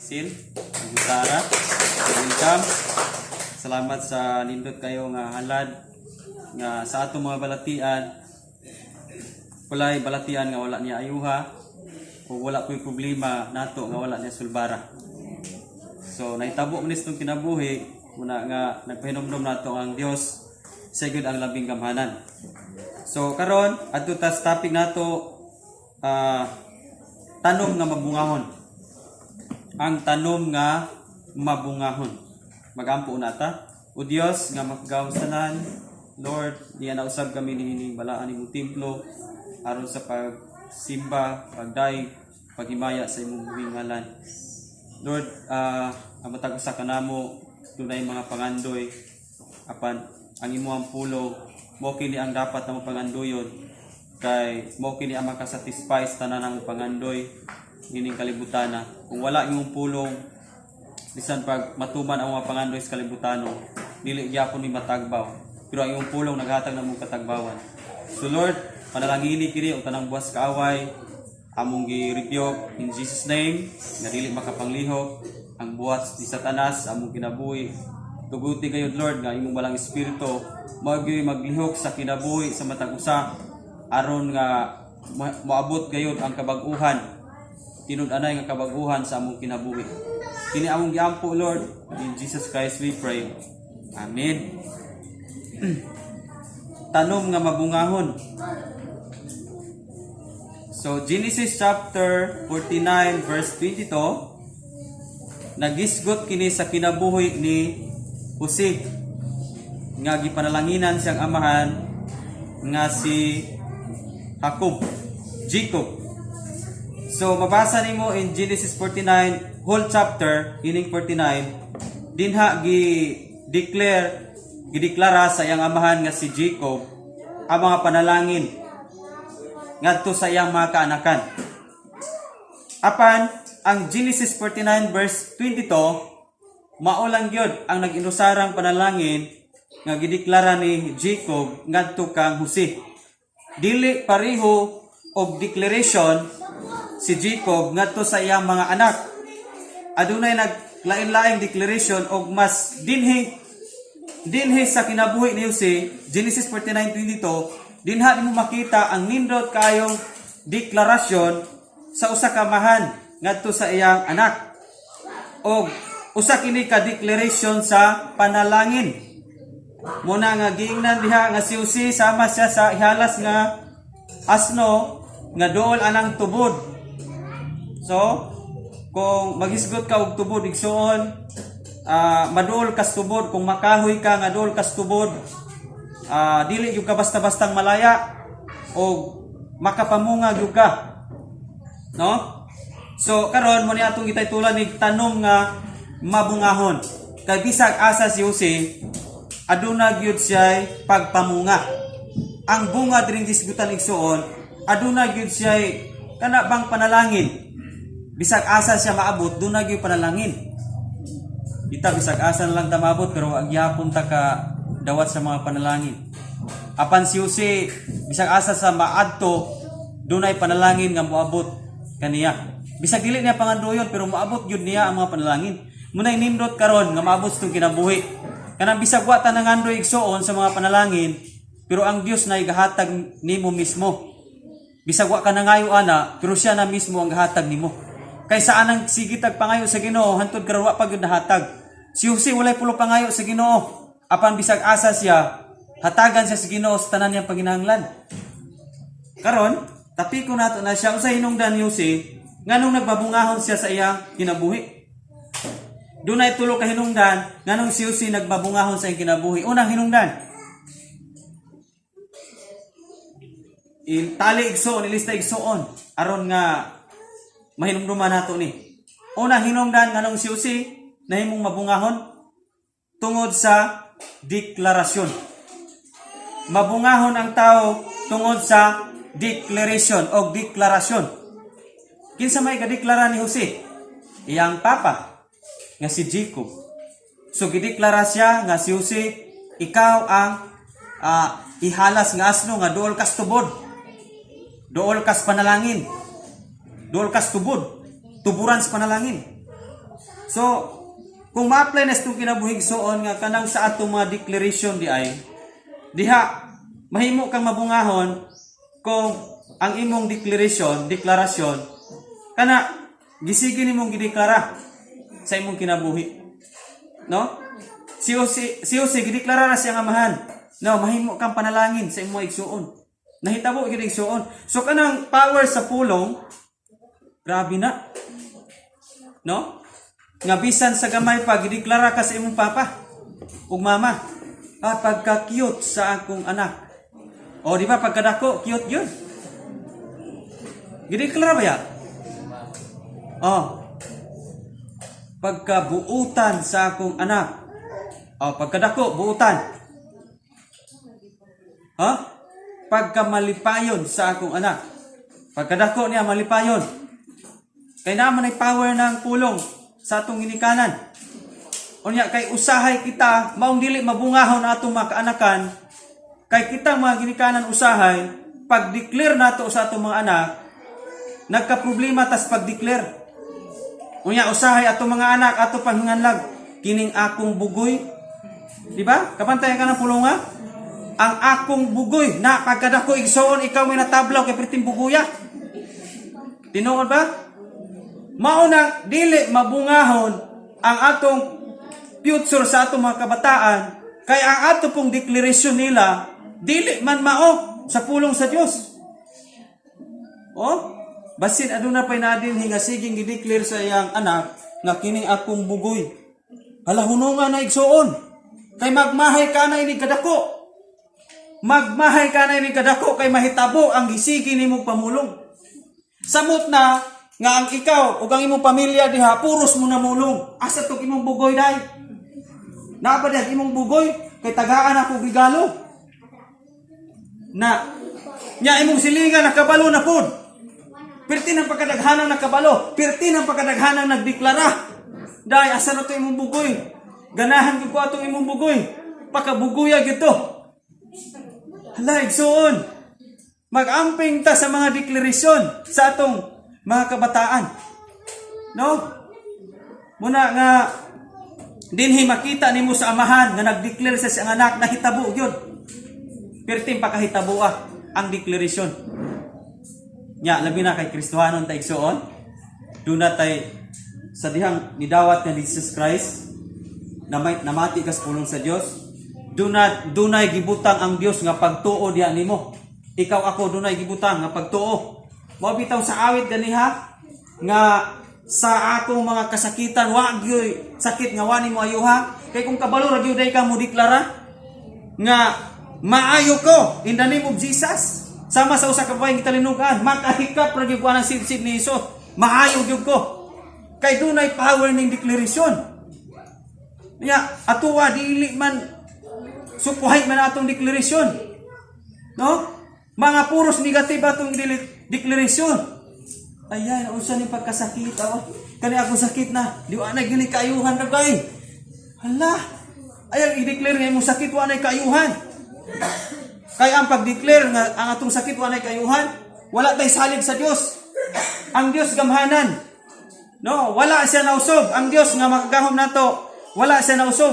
Isil, Gutara, welcome. Salamat sa nindot kayo nga halad nga sa atong mga balatian. Walay balatian nga wala niya ayuha o wala ko'y problema nato nga wala niya sulbara. So nahitabo man itong kinabuhi muna nga nagpahinomdom nato ang Dios sa gud ang labing gamhanan. So karon adto tas topic nato tanom nga mabungahon. Ang tanom nga mabungahon. Magampo nata. O Dios nga makagawasanan, Lord, niya na usab kami nihining balaan imong templo aron sa pagsimba, pagdaig, paghimaya sa imong buhing ngalan. Lord, ang matag usa kanamo dunay mga pangandoy apan ang imong pulong mo kini ang dapat na pangandoyon kay mo kini ang makasatisfy sa tanan ng pangandoy nining kalibutan na. Kung wala imong pulong bisan pag matuman ang mga pangandoy sa kalibutano dili gyapon ni matagbaw pero ang imong pulong naghatag na mong katagbawan. So Lord, panalangini kini og tanang buwas kaaway among gi-rebuke in Jesus name nga dili makapanglihok ang buhat ni Satanas among kinabuhi. Tuguti gayud Lord nga imong balang espiritu mao gyud maglihok sa kinabuhi sa matag usa aron nga moabot gayud ang kabag-uhan tinud-anay nga kabaguhan sa among kinabuhi. Kini among giampo Lord, in Jesus Christ we pray. Amen. Tanom nga mabungahon. So Genesis chapter 49 verse 22 nagisgot kini sa kinabuhi ni Jose nga gipanalanginan siyang amahan nga si Jacob. So mabasa nimo in Genesis 49 whole chapter ining 49 dinha gideklara sa iyang amahan nga si Jacob ang mga panalangin ngadto sa iyang mga kaanakan. Apan ang Genesis 49 verse 22 mao lang gyud ang nag-inusarang panalangin nga gideklara ni Jacob ngadto kang Jose. Dili pareho og declaration si Jacob ngadto sa iyang mga anak. Adunay naglain-laing declaration og mas dinhi sa kinabuhi ni Jose, Genesis 49:22, dinha nimo makita ang nindot kayong deklarasyon sa usa ka amahan ngadto sa iyang anak. Og usa kini ka declaration sa panalangin. Muna nga giingnan diha nga si Jose sama siya sa ihalas nga asno nga dool anang tubod. So, kung maghisgot ka og tubod igsuon, maduol kas tubod, kung makahoy ka nga duol kas tubod, dili gyud ka basta-bastang malaya o makapamunga gyud ka. No? So, karon mo ni atong gitaytulan ni tanom nga mabungahon. Kay bisag asa si Jose, aduna gyud siya pagpamunga. Ang bunga diring gisgutan igsuon, aduna gyud siya kana bang panalangin. Bisag asa siya maabot, doon na gyud panalangin. Kita bisag asa na lang ta maabot pero wag gyapon ta ka dawat sa mga panalangin. Apan si Jose bisag asa sa maadto, doon ay panalangin nga moabot kaniya. Bisag dili niya pangandoyon pero moabot gyud niya ang mga panalangin. Munay nindot karon nga maabot sa kinabuhi. Kanang bisag wa ta nangandoy igsuon sa mga panalangin, pero ang Dios na igahatag nimo mismo. Bisag wa ka nangayo ana, pero siya na mismo ang gahatag nimo. Kaysa anang sigitag pangayo sa Ginoo hantod karon wa pa gyud nahatag. Si Jose walay pulo pangayo sa Ginoo. Apan bisag asa siya, hatagan siya sa Ginoo sa tanan niyang panginahanglan. Karon, tapiko nato na siya usa hinungdan ni Jose nganong nagbabungahon siya sa iyang kinabuhi. Dunay tulo ka hinungdan nganong si Jose nagbabungahon sa iyang kinabuhi. Unang hinungdan, tali igsoon, ilista igsoon aron nga mahinumduman nato ni. Una hinungdan nganong si Jose nahimong mabungahon tungod sa deklarasyon. Mabungahon ang tao tungod sa declaration o deklarasyon. Kinsa may kadeklara ni Jose? Iyang papa nga si Jacob. So gideklara siya nga si Jose, ikaw ang ihalas nga asno nga duol kas tubod. Duol kas panalangin. Duol kas tubod. Tuburan sa panalangin. So, kung ma-apply na itong kinabuhigsoon nga kanang sa atong mga declaration di ay, diha, mahimo kang mabungahon kung ang imong deklarasyon, kana, gisigi nimong gideklara sa imong kinabuhi. No? Si Jose, gideklara na siyang amahan. No, mahimo kang panalangin sa imong igsuon. Nahitabo gid igsuon. So, kanang power sa pulong, grabe na. No? Nga bisan sa gamay pa, gideklara ka sa imong papa ug mama. At pagka-cute sa akong anak. O, di ba, pagkadako, cute yun. Gideklara ba yan? O, pagkabuutan sa akong anak. O, pagkadako, buutan. Ha? Pagkamalipayon sa akong anak. Pagkadako niya, malipayon. Kaya naman ay power ng pulong sa atong ginikanan. Unya, kay usahay kita, maong dili mabungahon na atong mga kaanakan, kay kita mga ginikanan usahay, pag-declare nato sa atong mga anak, nagka-problema tas pag-declare. Unya, usahay atong mga anak, ato panghinganlag, kining akong bugoy. Diba? Kapantayan ka ng pulunga? Ang akong bugoy, na pagkadako igsoon, ikaw may natablaw kay priting bugoya. Tinuod ba? Maunang dili mabungahon ang atong future sa atong mga kabataan, kay ang ato pong deklarasyon nila, dili man mao sa pulong sa Dios. Oh, basin aduna pay nadin hinga siging gideclare sa iyang anak nga kining akong bugoy. Hala hunungan na igsuon. Kay magmahay ka na ini kadako. Magmahay ka na ini kadako kay mahitabo ang gisigi nimong pamulong. Samot na nga ang ikaw ug ang imong pamilya diha puros mo na mulong. Asa to imong bugoy day? Naabad imong bugoy kay tagaan ako regalo. Na nya imong silingan nakabalo na pud. Perti ng pagkadaghanang nakabalo, perti ng pagkadaghanang nagdeklara. Day asa na to imong bugoy? Ganahan ko atong imong bugoy. Pakabugoya gito. Hala igsoon. Mag-amping ta sa mga deklarasyon sa atong mga kabataan. No? Muna nga dinhi makita nimo sa amahan nga nagdeclare sa siyang anak na hitabo gyud. Perting pakahitabo ang deklarasyon. Nya labi na kay Kristohanon ta igsoon. Duna tay sa dihang nidawat nga Jesus Christ na namati kas pulong sa Dios. Dunay gibutang ang Dios nga pagtuo diha nimo. Ikaw ako dunay gibutang nga pagtuo. Mao bitaw sa awit ganiha nga sa akong mga kasakitan wa gyud sakit nga wani mo ayuha kay kung kabalo ra gyud ka mo deklara nga maayo ko in the name of Jesus sama sa usa ka babaeng gitalinugan makahikap ra gyud ko ang sibsib ni Hesus maayo gyud ko kay dunay power ning deklarasyon nya atuwa dili man sukuhay man atong deklarasyon no mga puros negative atong deklarasyon. Ayan, unsa ni pagkasakit kani ako sakit na, di wa na gini kaayuhan ra gay. Hala. Ayan i-declare nga imong sakit wa na kaayuhan. Kay ang pag-declare nga ang atong sakit wa na kaayuhan, wala tay salig sa Dios. Ang Dios gamhanan. No, wala siya nausob. Ang Dios nga makagahom nato, wala siya nausob.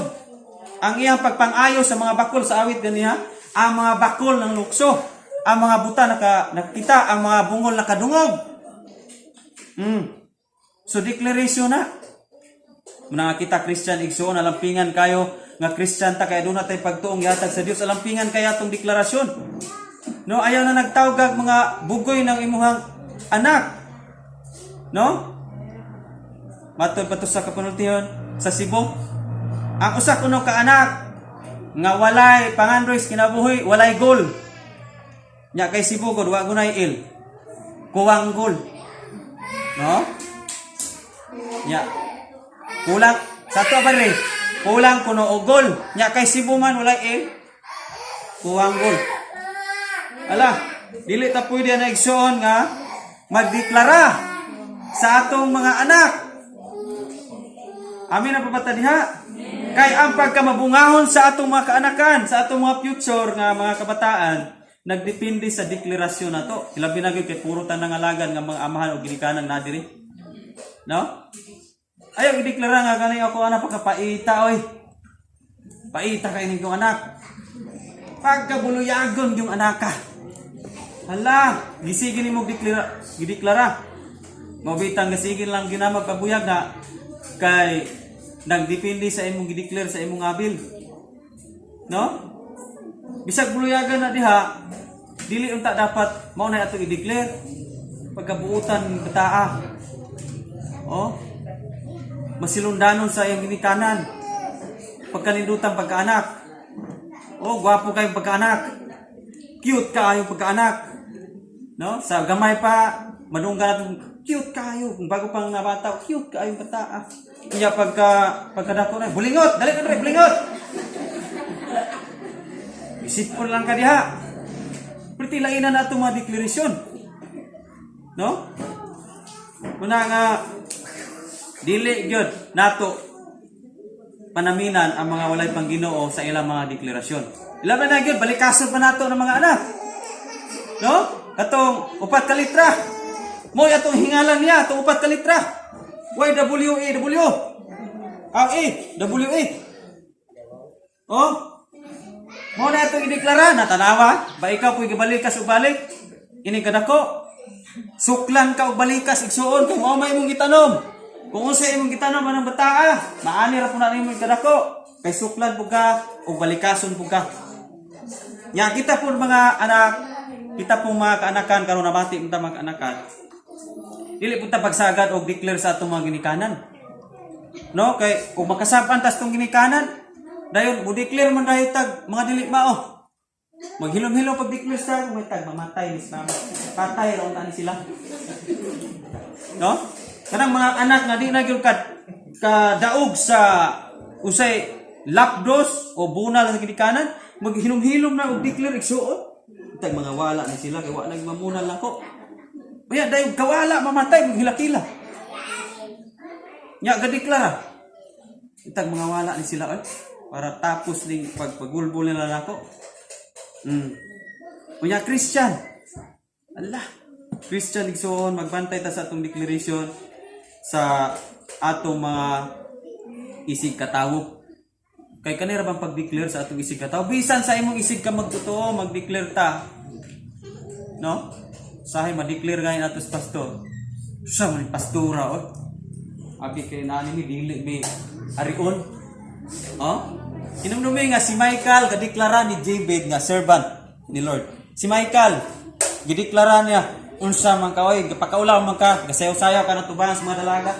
Ang iyang pagpang-ayo sa mga bakol sa awit ganiha, ang mga bakol ng lukso, ang mga buta nakita, ang mga bungol nakadungog. So declaration na. Muna kita Christian igsoon alampingan kayo nga Christian ta kay aduna tay pagtuong yatag sa Dios alampingan kaya atong deklarasyon. No, ayaw na nagtawgag mga bugoy ng imuhang anak. No? Matod pa to sa kapanultihon sa Cebu. Ang usa kuno ka anak nga walay pangandroys kinabuhi, walay goal. Nya kay Cebu gud wa gunay il. Kuwang goal. No? Nya. Kulang sa to ba rin? Kulang kuno og goal. Nya kay Cebu man walay il. Kuwang goal. Ala, dili ta pwede na igsoon nga magdeklara sa atong mga anak. Amin na papata diha. Kay ang pagkamabungahon sa atong mga kaanakan, sa atong mga future nga mga kabataan, nagdepende sa deklarasyon nato. Ilabi na gyud kay puro tanang alagan nga mga amahan o ginikanan na diri. No? Ayaw ideklara nga kanay ako anak pagkapaita oy. Paita kay ning anak. Pagkabuluyagon yung anak ka. Hala, gisigin nimo gideklara. Mabitang gasigin lang ginamag pabuyag na kay nagdepende sa imong gideklar sa imong abil. No? Bisag buluyagan na diha, dili unta dapat mao na ato i-declare pagkabuutan bataa. Oh. Masilundanon sa iyang ginikanan. Pagkanindutan pagkaanak. Oh, gwapo kayong pagkaanak. Cute kayong pagkaanak. No? Sa gamay pa, madunggan natin, cute kayo. Kung bago pang nabata, cute kayong bataa. Kaya pagkadako na, bulingot! Dali ka na, bulingot! Isipon lang ka diha. Pretty lainan na itong mga deklarasyon. No? Muna nga, dili gyud nato panaminan ang mga walay pangginoo sa ilang mga deklarasyon. Ilang na gyud balikason pa nato ng mga anak. No? Katong upat ka litra. Mo atong hingalan niya, atong upat ka litra. YWE. Oh? Mo na itong ideklara, natanawa, ba ikaw po'y gibalikas o balik? Ini kadako. Suklan ka o balikas, igsuon, kung mo may mong gitanom. Kung unsay imong gitanom anang bataa, maani ra po na imong kadako. Kay suklan po ka o balikason po ka. Nya kita po mga anak, kita po mga kaanakan, karon nabati unta mga kaanakan. Dili po ta pagsagad og declare sa atong mga ginikanan. No, kay kung makasampan tas tong ginikanan, dayon mo declare man dayon tag mga dili mao. Maghilom-hilom pag declare sa kung may tag mamatay ni sa patay ra unta ni sila. No? Kanang mga anak nga di na gyud kadaog sa usay lapdos o bunal sa ginikanan, maghilom-hilom na og declare igsuon. Tag mga wala ni sila kay wa nagmamunal nako. Maya dayon kawala mamatay maghilakila. Nya gadeklara. Itag mga wala ni sila para tapos ning pagpagulbol nila nako. Unya Christian. Allah. Christian igsoon magbantay ta sa atong declaration sa atong mga isig katawo. Kay kanira bang pag-declare sa atong isig katawo? Bisan sa imong isig ka magtotoo, mag-declare ta. No? Sahay ma-declare gayon atos pastor. Sa man pastora Abi kay nani ni dili mi arion. Oh? Kinumdumi nga si Michael gadeklara ni David nga servant ni Lord. Si Michael gideklara niya unsa man ka oy gapakaulaw man ka gasayaw-sayaw ka na tubangan sa mga dalaga.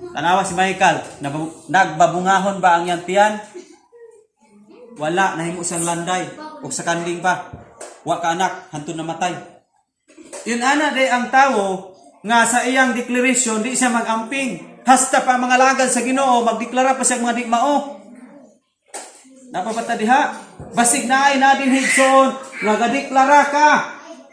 Tanawa si Michael nagbabungahon ba ang iyang tiyan? Wala nahimo siyang landay ug sa kanding pa. Wa ka anak hantod namatay. Yun ana day ang tawo nga sa iyang declaration di siya magamping. Hasta pa mga lagad sa Ginoo magdeklara pa siya mga di mao. Napapata diha basig naay nadin higson nga gadeklara ka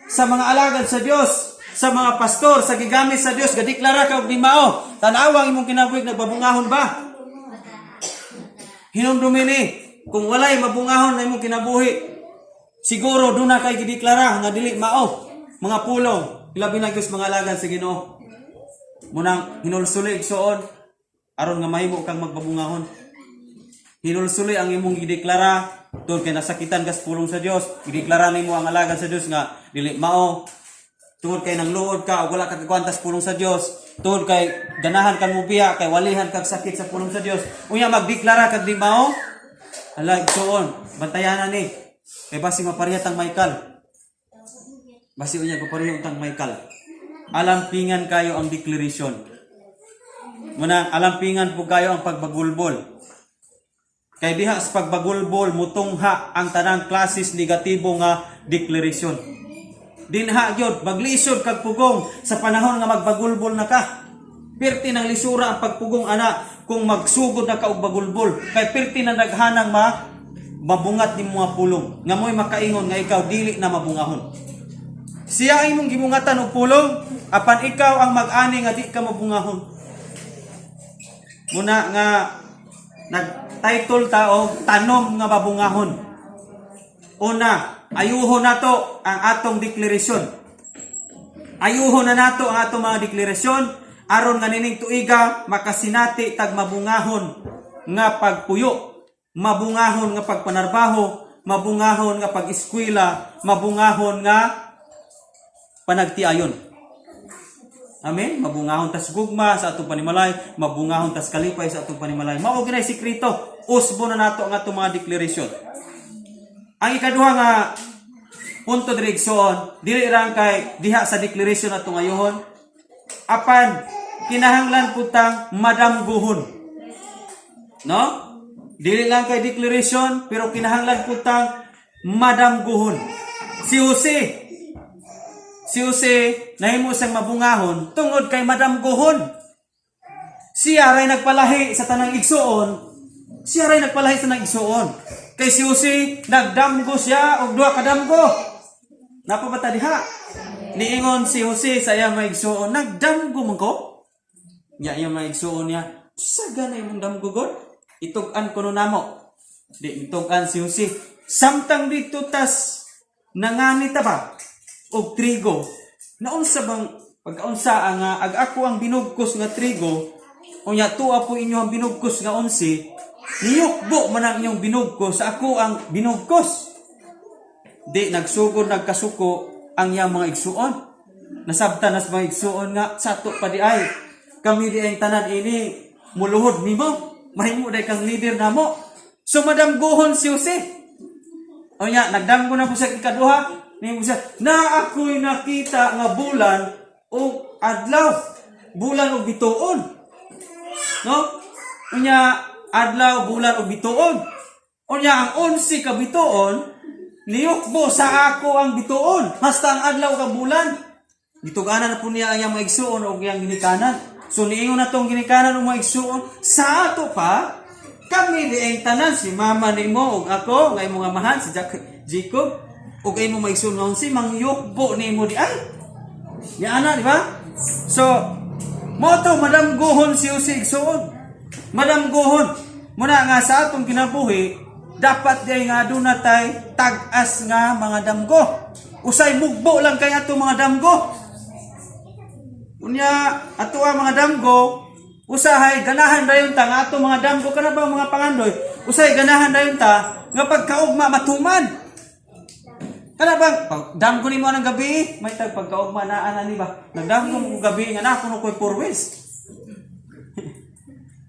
sa mga alagad sa Dios, sa mga pastor, sa gigamit sa Dios, gadeklara ka og di mao. Tanawang imong kinabuhig nagbabungahon ba? Hinumdumi ni kung walay mabungahon na imong kinabuhi, siguro doon na kay gideklara nga dili mao. Mga pulong, ilabi na Diyos mga alagad sa Ginoo. Munang hinulsuli igsoon aron nga mahimo kang magbabungahon. Hinulsuli ang imong gideklara tungod kay nasakitan ka sa pulong sa Dios. Gideklara nimo ang alagad sa Dios nga dili mao. Tungod kay nang luod ka ug wala ka kagwantas pulong sa Dios. Tungod kay ganahan kang mubiya kay walihan kag sakit sa pulong sa Dios. Unya magdeklara kag di mao. Hala igsoon, bantayan ni. Kay basi maparehas ang Michael. Basi unya papareho tang Michael. Alampingan kayo ang declaration. Muna alampingan po kayo ang pagbagulbol. Kay diha sa pagbagulbol mutungha ang tanang klases negatibo nga declaration. Dinha gyud maglisod kag pugong sa panahon nga magbagulbol na ka. Perti nang lisura ang pagpugong ana kung magsugod na ka og bagulbol. Kay perti na daghanang mabungat ni mga pulong. Nga mo'y makaingon nga ikaw dili na mabungahon. Siya ang imong gibungatan og pulong apan ikaw ang mag-ani nga di ka mabungahon. Muna nga nag-title ta og tanom nga mabungahon. Una, ayuhon nato ang atong deklarasyon. Ayuhon na nato ang atong mga deklarasyon aron nga nining tuiga makasinati tag mabungahon nga pagpuyo, mabungahon nga pagpanarbaho, mabungahon nga pag-eskwela, mabungahon nga panagtiayon. Amen. Mabungahon tas gugma sa atong panimalay, mabungahon tas kalipay sa atong panimalay. Mao ginay sikreto. Usbo na nato ang atong mga deklarasyon. Ang ikaduha nga punto direksyon, dili ra kay diha sa deklarasyon atong ayohon. Apan kinahanglan putang madamguhon. No? Dili lang kay declaration, pero kinahanglan putang madamguhon. Si Jose, nahimo siyang mabungahon tungod kay madamguhon. Siya ray nagpalahi sa tanang igsuon. Kay si Jose, nagdamgo siya og duha ka damgo. Napabata diha. Niingon si Jose sa iyang maigsuon, nagdamgo man ko. Nya iyang maigsuon niya, sa ganay mong damgo god? Itug-an ko no namo. Di itug-an si Jose. Samtang dito tas nangani ta ba og trigo. Naunsa bang pagkaunsa nga ag ako ang binugkos nga trigo, unya tuwa po inyo ang binugkos nga 11, niyukbo man ang inyong binugkos, ako ang binugkos. Di nagsugod nagkasuko ang iyang mga igsuon. Nasabtan nas mga igsuon nga sato pa di ay kami di ay tanan ini muluhod nimo. Mahimo day kang leader namo. So madamguhon si Jose. O nya nagdamgo na po sa ikaduha, nimo siya na ako'y nakita nga bulan o adlaw, bulan o bituon. No? Unya adlaw, bulan o bituon. Unya ang 11 ka bituon niyukbo sa ako ang bituon. Hasta ang adlaw ka bulan. Gituganan na po niya ang iyang maigsuon o iyang ginikanan. So niingon na itong ginikanan ng mga igsuon, sa ato pa, kami di ang tanan, si mama ni mo, o ako, ngay mga mahan, si Jacob, o ngay mo maigsuon noon, si mangyukbo ni mo di ay. Yan na, di ba? So, mo ito, madamguhon si Jose igsuon. Madamguhon. Muna nga sa atong kinabuhi, dapat di nga doon na tayo tag-as nga mga damgo. Usay mugbo lang kay ato mga damgo. Unya ato ang mga damgo, usahay ganahan dayon ta nga ato mga damgo kana ba mga pangandoy, usahay ganahan dayon ta nga pagkaugma matuman. Kana bang damgo nimo nang gabi, may tag pagkaugma na ana ni ba? Nagdamgo mo gabi nga na kuno koy four wheels.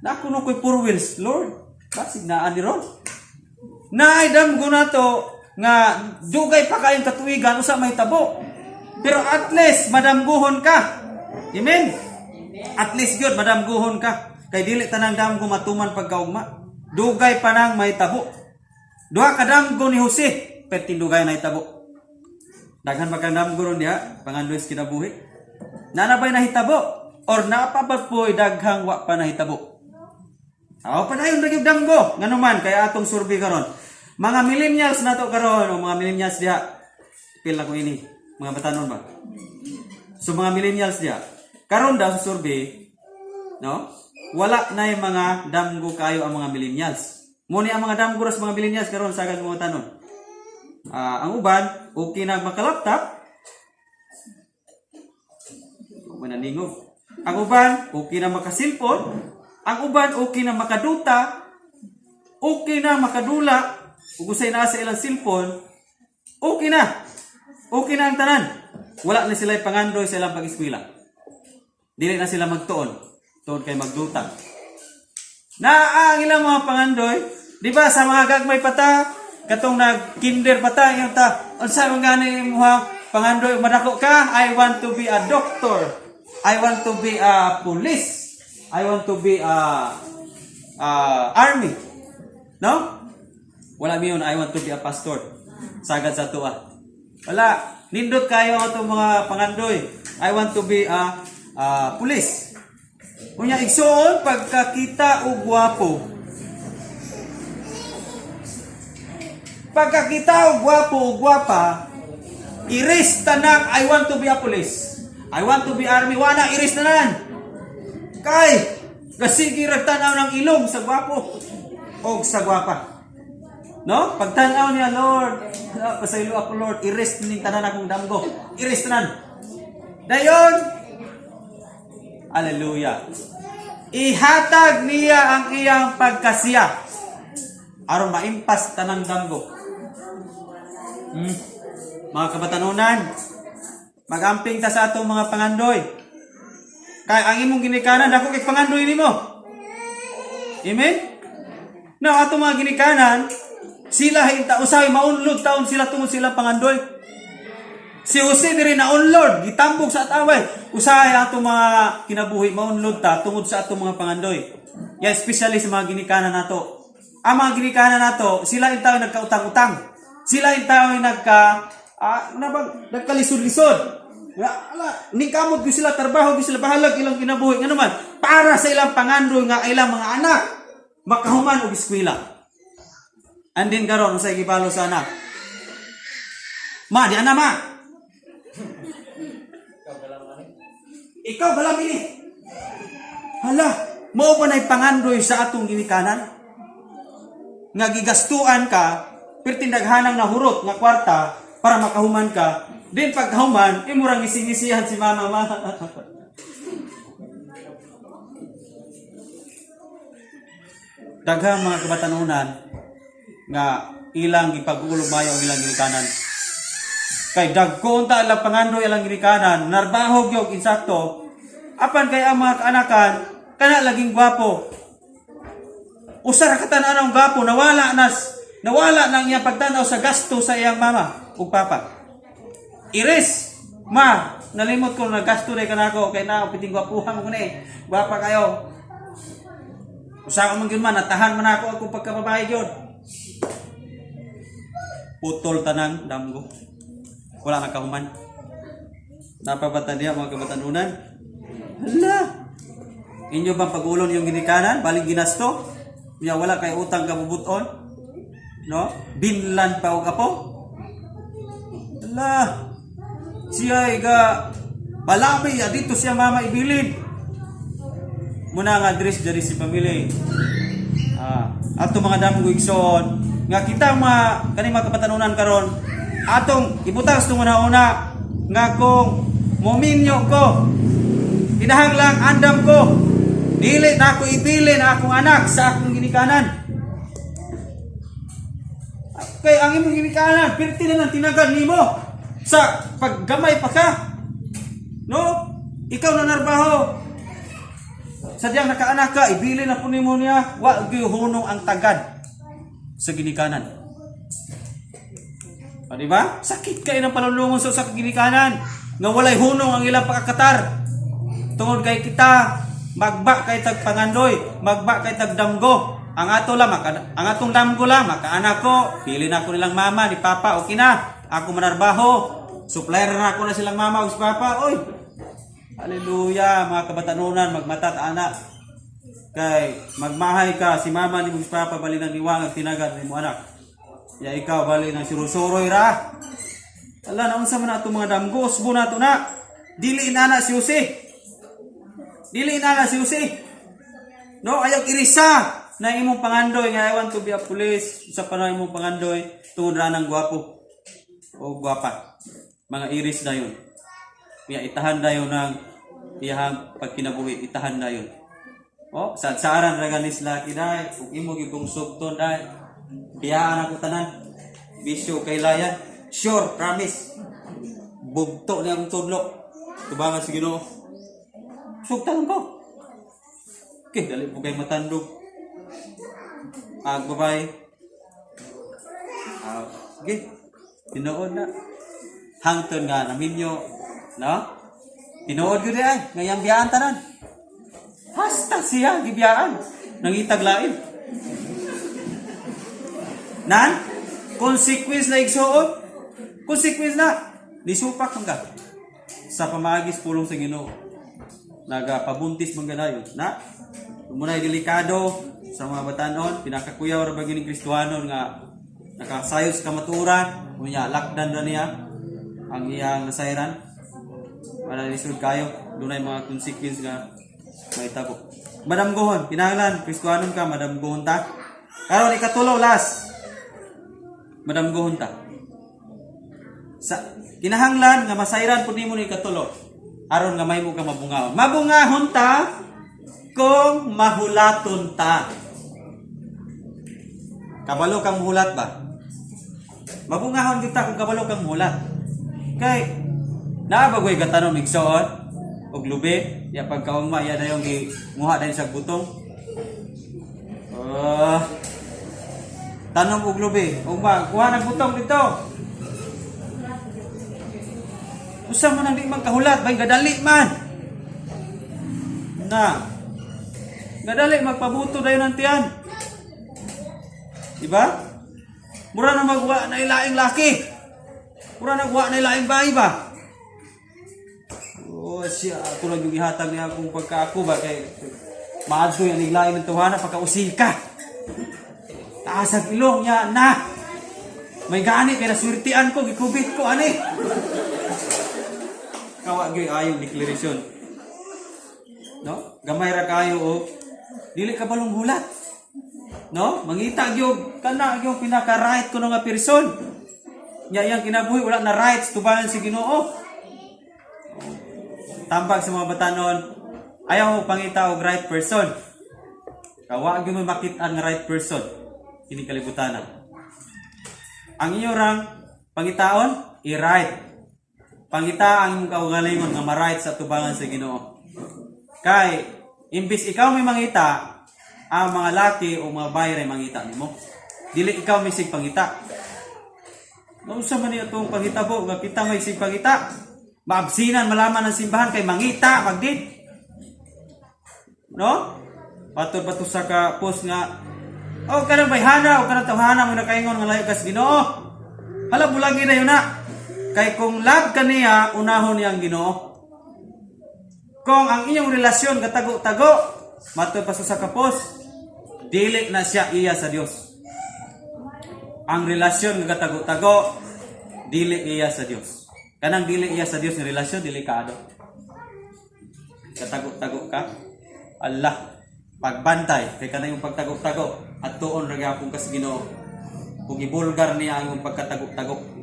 Na kuno koy four wheels, Lord. Basig na ani ron. Naay damgo na to nga dugay pa kayong katuigan usa may tabo. Pero at least madamguhon ka. Amen. At least good, madamguhon ka. Kay dili tanang damgo matuman pagkaugma. Dugay pa nang may tabo. Duha ka damgo ni Jose, pertin dugay na itabo. Daghan magkang damgo ron diha, pangandoy kinabuhi. Nanabay na hitabo or napabot po daghang wa pa na hitabo. Aw pa dayon dagig damgo, nganuman kay atong survey karon. Mga millennials nato karon, o mga millennials diha. Pila ko ini, mga batanon ba? So mga millennials diha. Karon daw sa survey, no? Wala na yung mga damgo kayo ang mga millennials. Muni ang mga damgo sa mga millennials karon sa kag mga tanon. Ang uban, okay na makalaptop. Mananingog. Ang uban, okay na makasilpon. Ang uban, okay na makaduta. Okay na makadula. Ug usay na sa ilang silpon, okay na. Okay na ang tanan. Wala na sila pangandoy sa ilang pag-eskwela. Dili na sila magtuon. Tuon kay magduta. Na ang ilang mga pangandoy, di ba sa mga gagmay pata, katong nag-kinder pata, yung ta, unsa man gani mo pangandoy, madako ka, I want to be a doctor. I want to be a police. I want to be a army. No? Wala miyon, I want to be a pastor. Sagad sa tuwa. Wala. Nindot kayo ang itong mga pangandoy. I want to be a police. Kunya igsoon pagkakita og gwapo. Pagkakita og gwapo o gwapa, iris tanang I want to be a police. I want to be army. Wala iris tanan. Kay gasigi ra tanaw ng ilong sa gwapo o sa gwapa. No? Pagtanaw niya, Lord, pasaylo ako, Lord, iris ning tanan akong damgo. Iris tanan. Dayon, Hallelujah. Ihatag niya ang iyang pagkasiya aron maimpas tanang damgo. Mga kabatanunan, magamping ta sa atong mga pangandoy. Kay ang imong ginikanan dako kay pangandoy nimo. Amen? No, atong mga ginikanan, sila hinta usay maunlod taon sila tungod sila pangandoy. Si Jose diri na unlod, gitambog sa ataway. Usahay atong mga kinabuhi maunlod ta tungod sa atong mga pangandoy. Ya especially sa mga ginikanan nato. Ang mga ginikanan nato, sila intaw nagkautang-utang. Sila intaw nagkalisod-lisod. Ni kamot gyud sila trabaho gyud sila bahalag ilang kinabuhi nga naman para sa ilang pangandoy nga ilang mga anak makahuman og eskwela. Andin karon usay gibalo sa anak. Ma, di ana ma. Ikaw bala mini. Hala, mao pa nay pangandoy sa atong ginikanan. Nga gigastuan ka, pertindaghanang nahurot nga kwarta para makahuman ka. Din pagkahuman, imurang ising-isihan si mama. Daghang mga kabatanunan nga ilang gipag-ulog mayo ang ilang ginikanan. Kay dagko unta ilang pangandoy ilang ginikanan, narbahog yung insakto. Apan kay ang mga kaanakan, kana laging gwapo. Usara katanan ang gwapo, nawala nang iyang pagtanaw sa gasto sa iyang mama ug papa. Iris, ma, nalimot ko na gasto na kanako kay na piting gwapuhan mo ni. Gwapa kayo. Usa man gyud man natahan man ako akong pagkababae gyud. Putol tanang damgo. Wala na kahuman. Napabata niya mga kabatanunan. Hala. Inyo bang pag-ulon yung ginikanan, baling ginasto? Niya wala kay utang kabubuton? No? Binlan pa og apo? Hala. Siya iga balabi dito siya mama ibilin. Muna nga address diri si pamilya. Ato mga damgo igsoon nga kita mga kani mga kabatanunan karon atong ibutas tong una nga kung mominyo ko kinahanglang andam ko dili na ako ibilin akong anak sa akong ginikanan. Kay ang imong ginikanan pirti na lang tinagad nimo sa paggamay pa ka. No? Ikaw na narbaho. Sadyang nakaanak ka, ibili na po nimo niya, wa gihunong ang tagad sa ginikanan. O diba? Sakit kayo ng palulungon sa ginikanan. Nga walay hunong ang ilang pagkakatar. Tungod kay kita, magba kay tag pangandoy, magba kay tag damgo. Ang atong damgo lang, makaanak ko, pili na ko nilang mama, ni papa, okay na. Ako manarbaho, supplier na ako na silang mama o si papa, oy. Hallelujah, mga kabatanunan, magmatat anak. Kay magmahay ka, si mama ni mo si papa bali nang niwang tinagad ni mo anak. Ya ikaw bali nang sirusuroy ra. Ala na unsa man ato mga damgo, usbo na to na. Dili inana si Jose. Dili inana si Jose. No, ayaw irisa na imong pangandoy nga I want to be a police. Sa panay imong pangandoy tungod ra nang gwapo o gwapa. Mga iris na yun. Kaya itahan na yun ng iyang pagkinabuhi. Itahan na yun. O, sa-aran raganis laki dahil. Kung imo gitong sugton dahil. Biyaan ako tanan. Bisyo kay layan. Sure, promise. Bugto niya akong tudlo. Tubangan si Ginoo. Sugtan ko. Okay, dali po kayo matandog. Babae. Okay. Tinood na. Hangton nga naminyo. No? Tinood ko diyan. Ngayang biyaan tanan. Hasta siya, gibiyaan. Nangitag lain. Nan? Consequence na igsuon. Consequence na. Nisupak hangga. Sa pamagis pulong sa Ginoo. Nagapabuntis mangganayon. Na? Muna'y delikado sa mga batanon. Pinakakuyaw ra bagay ni Kristohanon nga nakasayos kamaturan. Kunya, lakdan na niya ang iyang nasairan. Para lisod kayo. Doon ay mga consequence nga mahitabo. Madamgohon. Kinahanglan. Kristohanon ka. Madamgohon ta. Karon ikatulo last. Madamgohon ta. Sa kinahanglan nga masairan pud nimo ni ikatulo. aron nga mahimo ka mabungahon. Mabungahon ta kung mahulaton ta. Kabalo kang muhulat ba? Mabungahon gyud ta kung kabalo kang muhulat. Kay naabagoy gatanom igsoon og lubi, ya pagkaugma ya dayon gimuha dayon sa butong. Tanom og lubi, ugma kuha nang butong dito. Usa man ang di man kahulat, bay gadali man. Na. Gadali magpabuto dayon ang tiyan. Diba? Mura na magwa na ilaing laki. Mura na magwa na ilaing bahay ba? Oh, siya. Ako lang yung ihatag niya kung pagka-ako ba. Kay maadso yan ilaing ng tuwana pagka-usil ka. Taas ang ilong niya na. May gani kaya naswirtian ko. Gikubit ko, ani. Kawa gyoy ayong declaration. No? Gamay ra kayo o dili ka balong hulat. No? Mangita gyud kana gyud pinaka right kuno nga person. Nya yang kinabuhi wala na rights tubangan si Ginoo. Tambag sa mga batanon, ayaw mo pangita og right person. Kawa gyud mo makit-an nga right person. Kini kalibutan na. Ang inyo rang pangitaon i-right. Pangita ang imong kaugalingon nga ma-right sa tubangan sa Ginoo. Kay imbis ikaw may mangita, ang mga laki o mga bayan ay mangita nimo. Dili ikaw may sig pangita. Nausa man niya itong pangita po, kita may sig pangita. Maabsinan, malaman ng simbahan kay mangita, magdit. No? Patod-patod sa ka post nga, oh, kanang bayhana, o kanang tawhana mo na kaingon nga layo kas Ginoo. Hala, bulagi na yun na. Kay kung love ka niya, unahon niya ang Ginoo. Kung ang inyong relasyon katago-tago, matod pa sa kapos, dili na siya iya sa Dios. Ang relasyon nga katago-tago, dili iya sa Dios. Kanang dili iya sa Dios ng relasyon, delikado. Katago-tago ka, Allah, pagbantay, kay kanang yung pagtago-tago, at tuon ragapong kas Ginoo. Kung ibulgar niya ang pagkatago-tago.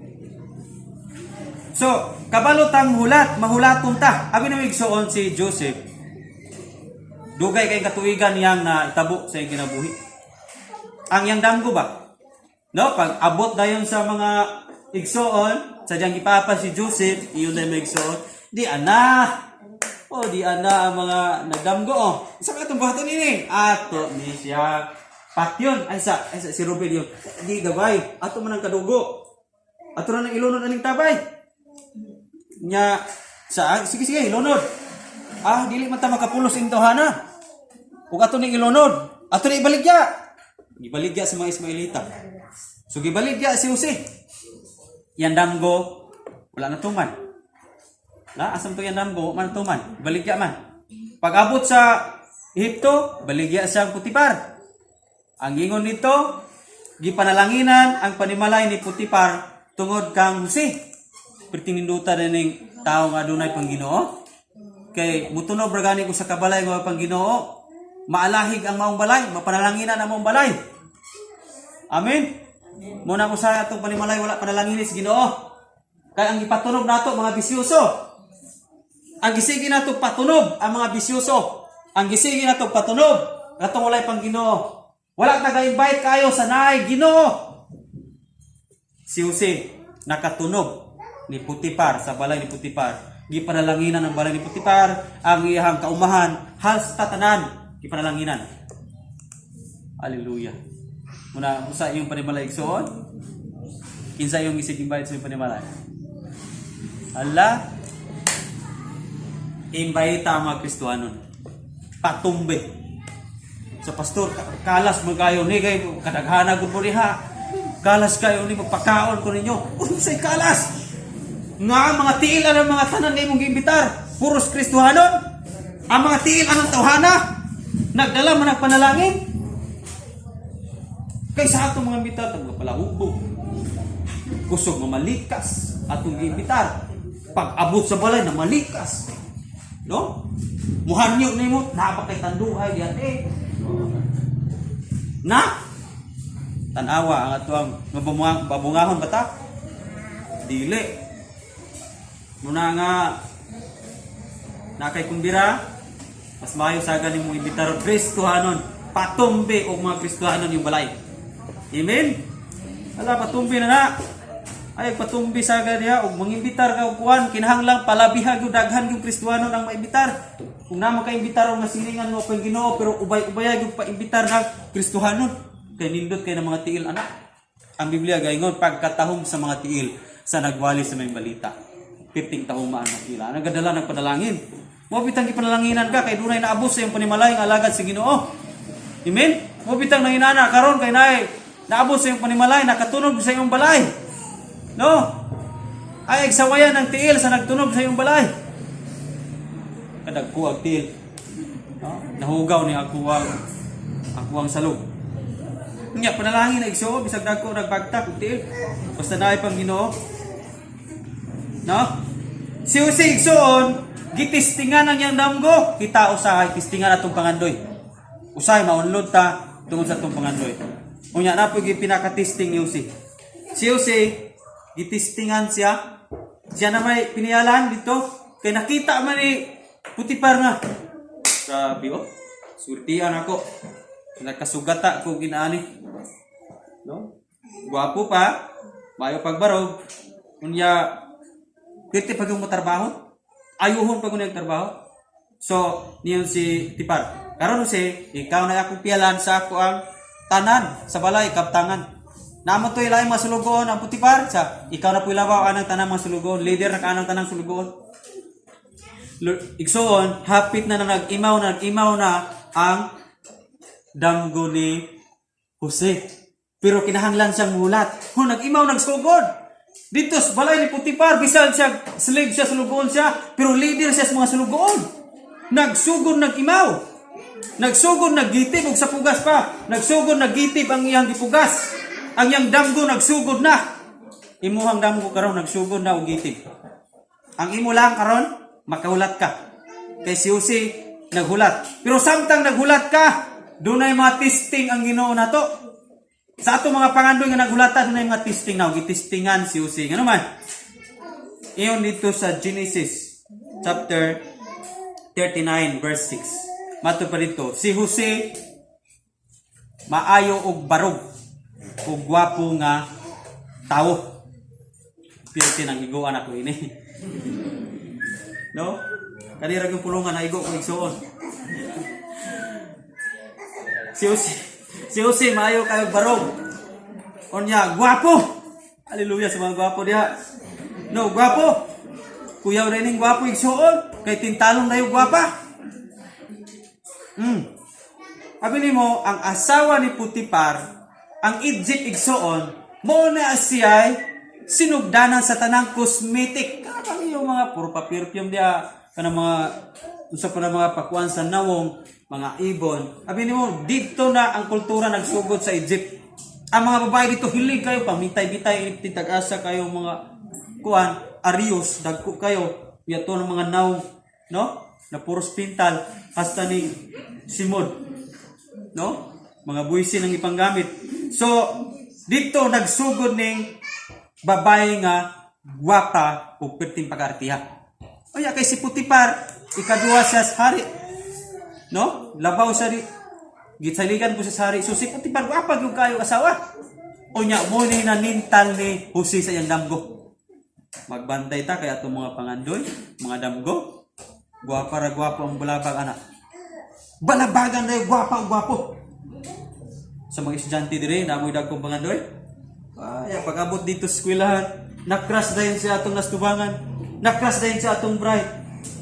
So, kabalotang hulat, mahulaton ta. Abi na igsoon si Joseph. Dugay kay katuigan niyang na itabo sa iyang kinabuhi. Ang yang damgo ba? No, pag abot dayon sa mga igsoon, sadyang ipapa si Joseph, iyon na may igsoon. Di ana. O di ana ang mga nagdamgo. Oh. Isa ka itong bato nini. Ato ni siya. Patyon. Ay sa si Robel yun. Di gabay. Ato man ang kadugo. Ato na ng ilunod aning tabay. Nya sa sige ilunod. Dili man ta makapulos ing tawhana. Ug ato ning ilunod, ato ni ibaligya. Gibaligya sa mga Ismailita. So gibaligya si Jose. Yan damgo wala na tuman. Na asam to yan damgo man tuman. Baligya man. Pag-abot sa Ehipto, baligya sa Putipar. Ang ingon nito, gipanalanginan ang panimalay ni Putipar tungod kang Jose. Pertininduta na ng tao nga dunay Pangginoo. Kay mutunog ragani ko sa kabalay nga Pangginoo, maalahig ang maong balay, mapanalanginan ang maong balay. Amen. Muna ko sa atong panimalay wala panalangin sa Ginoo. Kay ang ipatunog nato mga bisyoso. Ang gisigi nato patunog ang mga bisyoso. Ang gisigi nato patunog katong walay Pangginoo. Wala taga-invite kayo sa naay Ginoo. Si Jose nakatunog ni Putipar sa balay ni Putipar. Gipanalanginan ang balay ni Putipar ang iyang kaumahan halos tatanan gipanalanginan. Hallelujah. Muna usa yung panimalay igsoon. Kinsa yung isig invite sa panimalay. Allah invite ta mga Kristiyanon. Patumbe. Sa pastor kalas mo kayo ni kay kadaghana gud mo diha. Kalas kayo ni magpakaon ko ninyo. Unsay kalas? Nga mga tiil ang mga tanan na imong giimbitar, puros Kristohanon. Ang mga tiil anong tawhana, nagdala man ang panalangin. Kaysa atong mga imbitar, itong palahubog. Kusog mamalikas atong giimbitar. Pag-abot sa balay na malikas. No? Muhanyo ni mo, napakay tanduhay yan Na? Tanawa ang atong babungahon bata? Dili. Muna nga na kay kumbira, mas maayo sa ganing mo imbitar Kristohanon, patumbi og mga Kristohanon yung balay. Amen. Ala patumbi na. Ay patumbi sa ganiya og mangimbitar ka og kuan kinahanglang palabihag yung daghan yung Kristohanon ang maimbitar. Kung na makaimbitar og nasilingan mo pang Ginoo pero ubay-ubay yung paimbitar ng Kristohanon. Kay nindot kay ng mga tiil anak. Ang Biblia gaingon pagkatahom sa mga tiil sa nagwali sa may balita. 15 tahong maan makila. Nagadala nagpanalangin. Mo bitang gipanalanginan ka kay dunay naabot sa iyong panimalay nga alagad sa Ginoo. Amen. Mo bitang nanginana karon kay naay naabot sa iyong panimalay nakatunog sa iyong balay. No? Ay egsawayan ng tiil sa nagtunog sa iyong balay. Kadagko ang tiil. No? Nahugaw ni ako ang salog. Nya panalangin na igsuo bisag dagko nagbagtak og tiil. Basta naay pang Ginoo. No? Si Jose igsuon gitistingan ang yang damgo, kita usahay tistingan atong pangandoy. Usahay maunlod ta tungod sa atong pangandoy. Unya na po pinakatisting ni Jose. Si Jose gitistingan siya. Siya na may piniyalan dito kay nakita man ni Putipar nga. Grabe oh. Surtian ako. Nakasugata ko ginaani. No? Guwapo pa, mayo pagbarog. Unya kirti pag yung trabaho, ayuhon pag yung trabaho. So, niyon si Tipar. Karon si, ikaw na akong piyalan sa ako ang tanan sa balay, kaptangan. Naman to ilay masulugon ang Putipar. Sa, ikaw na po ilabaw anang tanang masulugon. Leader na kanang tanang sulugon. Igsoon, hapit na nag-imaw na ang damgo ni Jose. Pero kinahanglan siyang mulat. Nag-imaw, nagsugod. Dito sa balay ni Putipar, bisan siya, slave siya, sulugoon siya, pero leader siya sa mga sulugoon. Nagsugod, nag-imaw. Nagsugod, naggitib, ug sa pugas pa. Nagsugod, naggitib ang iyang gipugas. Ang iyang damgo, nagsugod na. Imuhang damgo karon nagsugod na, ug gitib. Ang imo lang karon, makahulat ka. Kay si Jose, naghulat. Pero samtang naghulat ka, dunay mga testing ang Ginoo nato. Sa ato mga pangandoy nga naghulatan dunay mga testing na, gitistingan si Jose. Ngano man? Iyon dito sa Genesis chapter 39 verse 6. Mato pa dito, si Jose maayo og barog og gwapo nga tawo. Pirti nang iguan ako ini. No? Kanira yung pulungan na igo ko igsuon. Si Jose maayo kayo barog. Onya, gwapo. Hallelujah sa mga gwapo diha. No, gwapo. Kuyaw rin yung gwapo igsuon. Kay tintalong na yung gwapa. Abi ni mo, ang asawa ni Putipar, ang Egypt igsuon, mo na siya sinugdanan sa tanang cosmetic. Kanang yung mga puro pa-perfume diha, kanang mga usa pa na mga pakuan sa nawong, mga ibon. Abi ni mo, dito na ang kultura nagsugod sa Egypt. Ang mga babae dito hilig kayo, pamitay-bitay, titag-asa kayo mga kuan, arios, dagko kayo, yato ng mga nawong, no? Na puros pintal, hasta ni Simon, no? Mga buwisin ang ipanggamit. So, dito nagsugod ning babae nga gwapa o perting pag-artiha. O ya, kay si Putipar, ikaduha siya sa hari. No? Labaw siya rin. Gitsaligan po siya sa hari. So si Putipar, gwapa yung kayo asawa. O nya, mo ni nanintal ni Jose sa iyang damgo. Magbantay ta kaya itong mga pangandoy, mga damgo. Gwapa ra gwapo ang bulabag anak. Balabagan na yung gwapa ang gwapo. Sa mga estudyante dire, namoy dagkong pangandoy. Ay, pag-abot dito sa eskwelahan, nakras dahin siya atong nastubangan. Nakras dahin siya atong bright.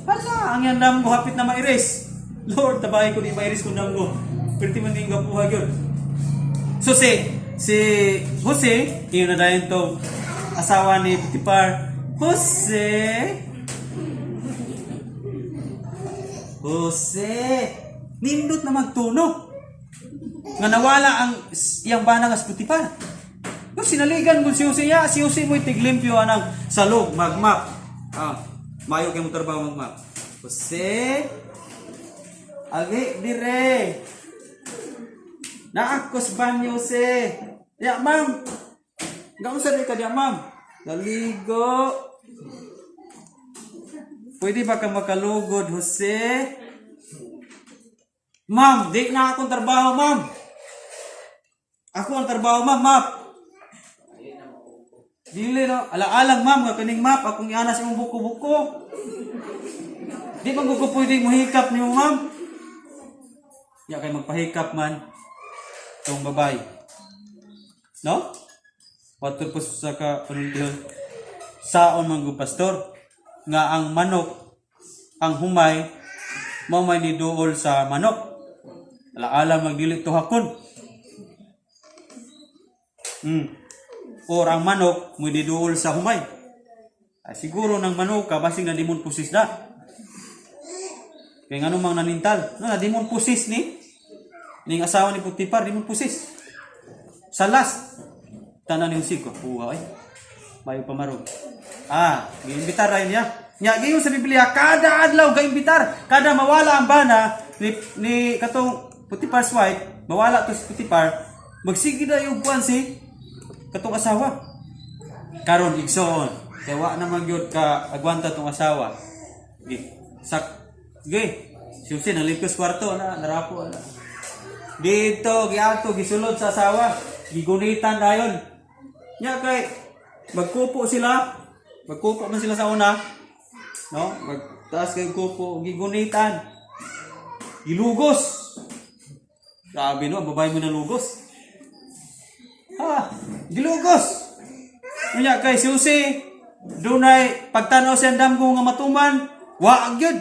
Hala, ang yan damgo hapit na mairis. Lord, tabahin ko di mairis kung damgo. Perti man yung gapuhag yun. So si Jose, yun na dahin to asawa ni Putipar. Jose, nindot na magtuno. Nga nawala ang iyang bana nga sa Putipar. No, sinaligan mo si Jose ya. Si Jose mo itiglimpyo anang salog, magmap. Mayo kayo mo trabaho magmap. Jose, agi dire. Naakos banyo Jose. Ya, ma'am. Gawin sa ka diya, ma'am. Naligo. Pwede ba ka makalugod, Jose? Ma'am, di na akong trabaho, ma'am. Ako ang trabaho, ma'am, map. Dili no, ala-alang ma'am, nga kaning map, akong ianas imong buko-buko. Di man ko pwede mahikap niyo, ma'am. Ya kay magpahikap man tong babay. No? What purpose sa ka panultiyon? Saon man go pastor nga ang manok, ang humay mao may niduol sa manok. Ala-alang magdili tuhakon. Or ang manok mo diduol sa humay. Siguro ng manok ka basing na dimon pusis na. Kaya nga mang nanintal. Na dimon pusis ni ning asawa ni Putipar, dimon pusis. Sa last tanan ni Usig ko. Ay. Mayo pamarog. Giimbitar rin niya. Nya giyon sa Biblia kada adlaw gaimbitar, kada mawala ang bana ni katong Putipar's wife, mawala to si Putipar, magsige na yung buwan si katong asawa. Karon igsoon, kay wa na magyud ka agwanta tong asawa. Siyempre, nalipos kwarto na, narapo na. Dito, giato, gisulod sa asawa, gigunitan dayon. Nya kay magkupo man sila sa una. No? Magtaas kay kupo, gigunitan. Gilugos. Grabe no, babae mo na lugos. Gilugos. Nya kay Susi, dunay pagtanaw sa damgo nga matuman, wa gyud.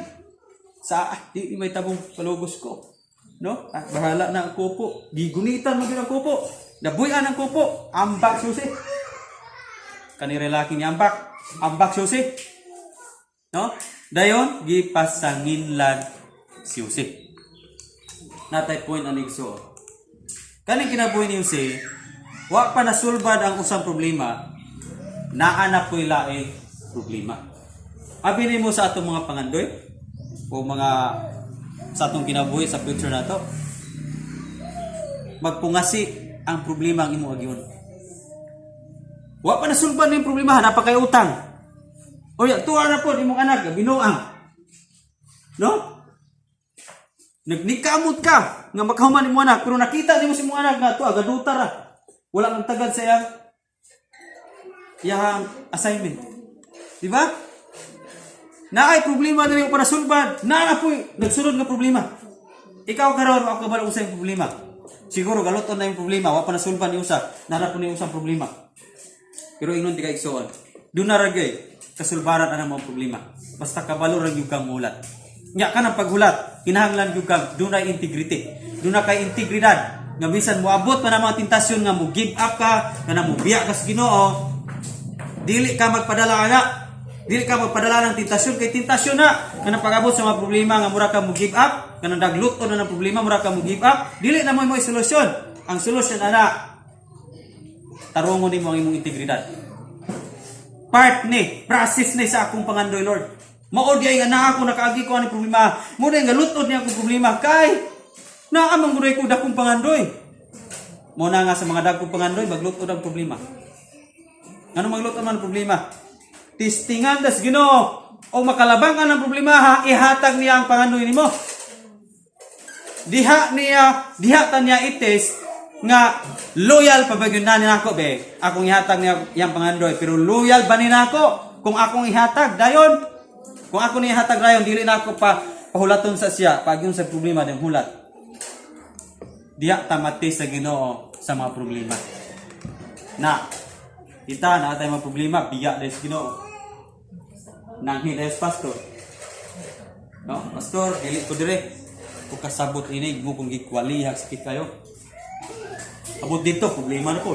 Di may tabong palugos ko. No? Bahala na ang kupo. Gigunitan mo gyud ang kupo. Nabuyan ang kupo. Ambak Susi. Kani relaki ni ambak. Ambak Susi. No? Dayon gipasangin lang si Susi. Natay point aning so. Kani kinabuhi ni Susi, wa pa nasulbad ang usang problema. Naa na po'y laing problema. Abi nimo sa atong mga pangandoy o mga sa atong kinabuhi sa future na to. Magpungasi ang problema ang imo agiyon. Wa pa nasulbad ning problema, napakay utang. O ya, tuwa na po imong anak binuang. No? Nagnikamot ka nga makahuman imong anak pero nakita nimo si imong anak nga tuwa gaduta ra. Wala nang tagad sa iyang assignment. Di ba? Naay problema dili para sulbad. Na po nagsunod nga problema. Ikaw karon ako kabalo usay problema. Siguro galuton na yung problema, wa pa nasulbad ni usa. Nara po ni usang problema. Pero ingon ti kay igsoon. Do na ragay kasulbaran ana mga problema. Basta kabalo ra gyud kang mulat. Nya ka nang paghulat, kinahanglan gyud kang dunay integrity. Duna kay integridad. Nga bisan moabot pa na mga tentasyon nga mo give up ka, nga mo biya ka sa Ginoo. Dili ka magpadala ana. Dili ka magpadala ng tentasyon kay tentasyon na kanang pag-abot sa mga problema nga mura ka mo give up, kanang dagluto na ng problema mura ka mo give up, dili na mo solusyon. Ang solusyon ana tarungon nimo ang imong integridad. Part ni, process ni sa akong pangandoy Lord. Mao di ay nga naa ako nakaagi ko ani problema. Mo na nga lutod niya akong problema kay naa man guray ko dakong pangandoy. Mo na nga sa mga dagkong pangandoy maglutod ang problema. Ano maglutod man ang problema? Tistingan das Ginoo o makalabangan ang problema ihatag niya ang pangandoy nimo. Diha tan niya ites nga loyal pa ba gyud na nako be. Akong ihatag niya yang pangandoy pero loyal ba ni nako kung akong ihatag dayon? Kung ako ni ihatag dayon dili na ako pa pahulaton sa siya pag yun sa problema dem hulat. Diha tamati sa Ginoo sa mga problema. Na kita na tay mga problema biya des Ginoo. Nanghi des pastor. No, pastor, dili ko dire. Kung kasabot ini mo kung gikwalihag sakit kayo. Abot dito problema na po.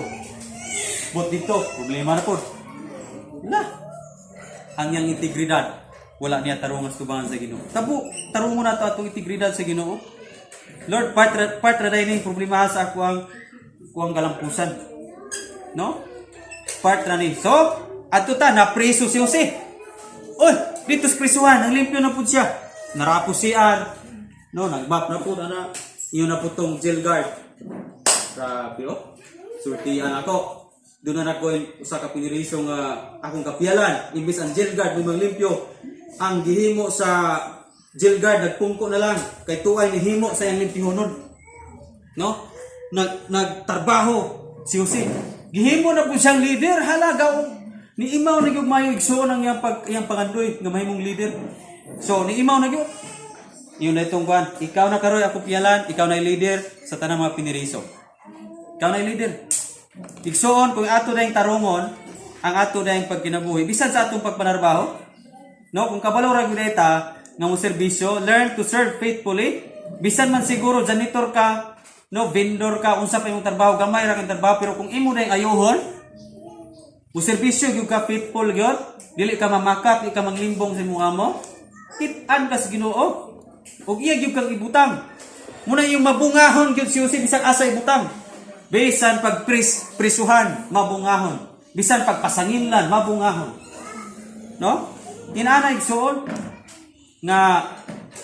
Abot dito problema na po. Na. Ang yang integridad wala niya tarungan sa tubangan sa Ginoo. Tarungon na to atong integridad sa Ginoo. Lord, part ra ning problema sa ako ang galampusan. No? Part ra ni. So, ato ta na preso si Jose. Oy, dito sa prisuhan, ang limpyo na po siya. Narapo siya. No, nagbap na po na. Iyon na po tong jail guard. Grabe oh. Surtihan ako. Doon na ako usa ka pinirisong akong kapiyalan. Imbis ang jail guard mo limpyo. ang gihimo sa jail guard nagpungko na lang kay tuay ni himo sa iyang limpihunod. No? Nagtrabaho si Jose. Gihimo na po siyang leader, halaga ni imaw na gyud mayo igsoon ang iyang pangandoy nga mahimong leader. So ni imaw na gyud. Yun na itong kwan. Ikaw na karoy ako piyalan, ikaw na leader sa tanang mga piniriso. Ikaw na leader. Igsoon kung ato dayong tarungon, ang ato dayong pagkinabuhi, bisan sa atong pagpanarbaho. No, kung kabalo ra gyud ta nga mo serbisyo, learn to serve faithfully. Bisan man siguro janitor ka, no, vendor ka, unsa pa imong trabaho, gamay ra kang trabaho, pero kung imo dayong ayohon, mo serbisyo gyud ka faithful gyud, dili ka mamakap, dili ka manglimbong sa imong amo, kit-an ka sa Ginoo. Ug iya gyud kang ibutang. Muna yung mabungahon gyud si Jose bisan asa ibutang. Bisan pag prisuhan, mabungahon. Bisan pag pasanginlan, mabungahon. No? Inana igsoon nga